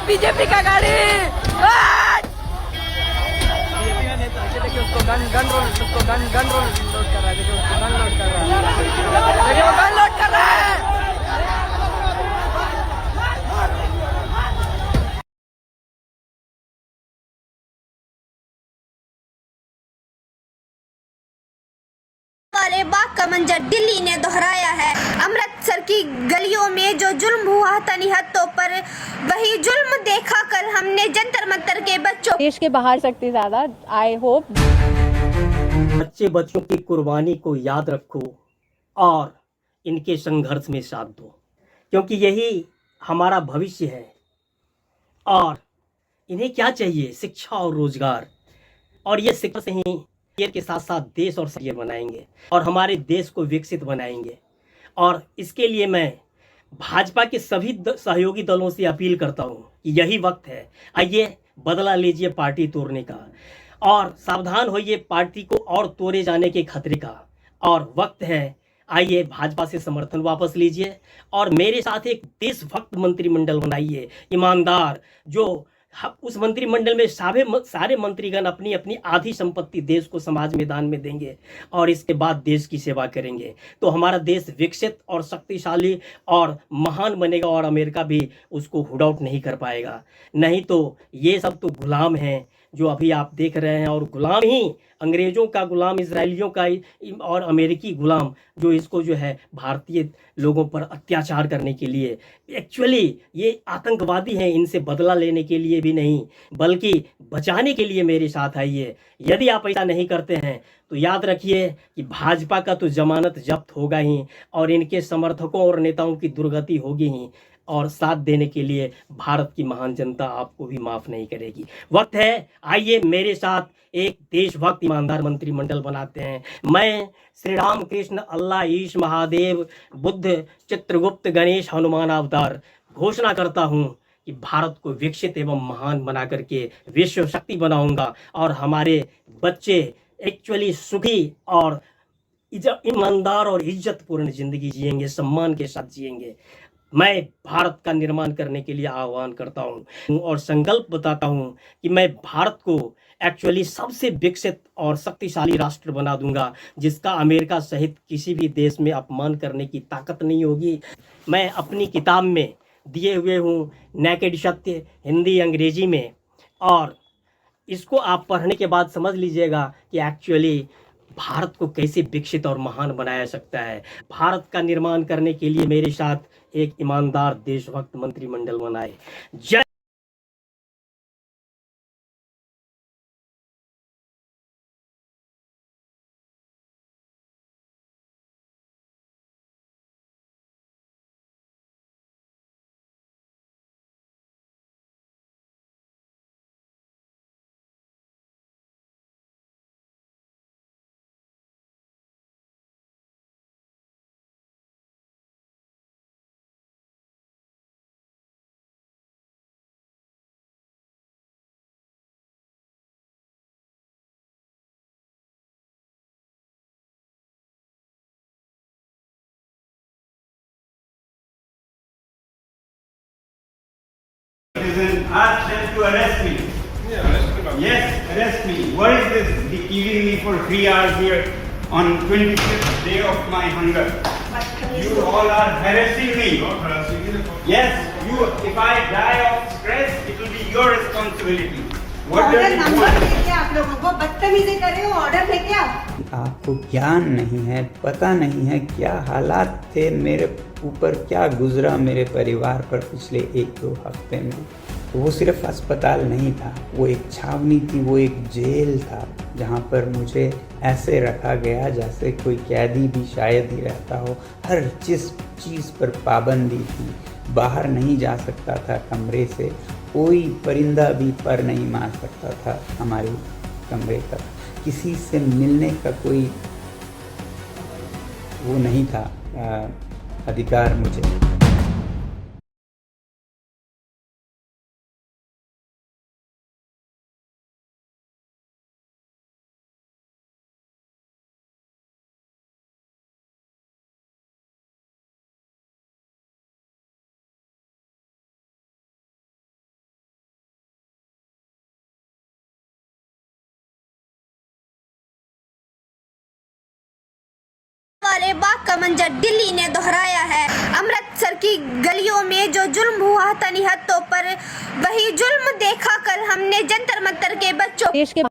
BJP का गाड़ी। BJP का नेता देखिए उसको गन लोड कर रहा है। देखिए उसको गन लोड कर रहा है। देखिए वो गन लोड कर रहा है। वाले बाग का मंजर दिल्ली ने दोहराया है। अमृतसर की गलियों में जो जुल्म हुआ था निहत्तों पर, वही जुल्म देखा कल हमने जंतर मंतर के बच्चों। देश के बाहर सकती ज्यादा। आई होप बच्चों की कुर्बानी को याद रखो और इनके संघर्ष में साथ दो, क्योंकि यही हमारा भविष्य है। और इन्हें क्या चाहिए? शिक्षा और रोजगार। और ये शिक्षा से ही करियर के साथ साथ देश और करियर बनाएंगे और हमारे देश को विकसित बनाएंगे। और इसके लिए मैं भाजपा के सभी सहयोगी दलों से अपील करता हूं कि यही वक्त है, आइए बदला लीजिए पार्टी तोड़ने का और सावधान होइए पार्टी को और तोड़े जाने के खतरे का। और वक्त है, आइए भाजपा से समर्थन वापस लीजिए और मेरे साथ एक देशभक्त मंत्रिमंडल बनाइए, ईमानदार, जो उस मंत्रिमंडल में सारे मंत्रीगण अपनी अपनी आधी संपत्ति देश को समाज में दान में देंगे और इसके बाद देश की सेवा करेंगे। तो हमारा देश विकसित और शक्तिशाली और महान बनेगा और अमेरिका भी उसको हुड आउट नहीं कर पाएगा। नहीं तो ये सब तो गुलाम हैं जो अभी आप देख रहे हैं, और गुलाम ही अंग्रेजों का गुलाम, इसराइलियों का और अमेरिकी गुलाम जो इसको जो है भारतीय लोगों पर अत्याचार करने के लिए, एक्चुअली ये आतंकवादी हैं। इनसे बदला लेने के लिए भी नहीं बल्कि बचाने के लिए मेरे साथ आइए। यदि आप ऐसा नहीं करते हैं तो याद रखिए कि भाजपा का तो जमानत जब्त होगा ही और इनके समर्थकों और नेताओं की दुर्गति होगी ही, और साथ देने के लिए भारत की महान जनता आपको भी माफ नहीं करेगी। वक्त है, आइए मेरे साथ एक देशभक्त ईमानदार मंत्रिमंडल बनाते हैं। मैं श्री राम कृष्ण अल्लाह ईश महादेव बुद्ध चित्रगुप्त गणेश हनुमान अवतार घोषणा करता हूं कि भारत को विकसित एवं महान बना करके विश्व शक्ति बनाऊंगा और हमारे बच्चे एक्चुअली सुखी और ईमानदार और इज्जतपूर्ण जिंदगी जिएंगे, सम्मान के साथ जिएंगे। मैं भारत का निर्माण करने के लिए आह्वान करता हूं और संकल्प बताता हूं कि मैं भारत को एक्चुअली सबसे विकसित और शक्तिशाली राष्ट्र बना दूंगा, जिसका अमेरिका सहित किसी भी देश में अपमान करने की ताकत नहीं होगी। मैं अपनी किताब में दिए हुए हूँ नेकेड सत्य, हिंदी अंग्रेजी में, और इसको आप पढ़ने के बाद समझ लीजिएगा कि एक्चुअली भारत को कैसे विकसित और महान बनाया सकता है। भारत का निर्माण करने के लिए मेरे साथ एक ईमानदार देशभक्त मंत्रिमंडल बनाए। जय Ask them to arrest me. Yeah, arrest him. Yes, arrest me. What is this giving me for 3 hours here on 25th day of my hunger? You all are harassing me. Not harassing you. Yes, you. If I die of stress, it will be your responsibility. What order does it number want? लेके आप लोगों को बदतमीजी कर रहे हो, order लेके आप। आपको ज्ञान नहीं है, पता नहीं है क्या हालात थे मेरे ऊपर, क्या गुजरा मेरे परिवार पर पिछले 1-2 हफ्ते में। तो वो सिर्फ अस्पताल नहीं था, वो एक छावनी थी, वो एक जेल था जहाँ पर मुझे ऐसे रखा गया जैसे कोई कैदी भी शायद ही रहता हो। हर चीज़ पर पाबंदी थी, बाहर नहीं जा सकता था कमरे से, कोई परिंदा भी पर नहीं मार सकता था हमारे कमरे तक, किसी से मिलने का कोई वो नहीं था अधिकार मुझे। वाले बाग का मंजर दिल्ली ने दोहराया है। अमृतसर की गलियों में जो जुल्म हुआ था निहत्तों पर, वही जुल्म देखा कल हमने जंतर मंतर के बच्चों देश के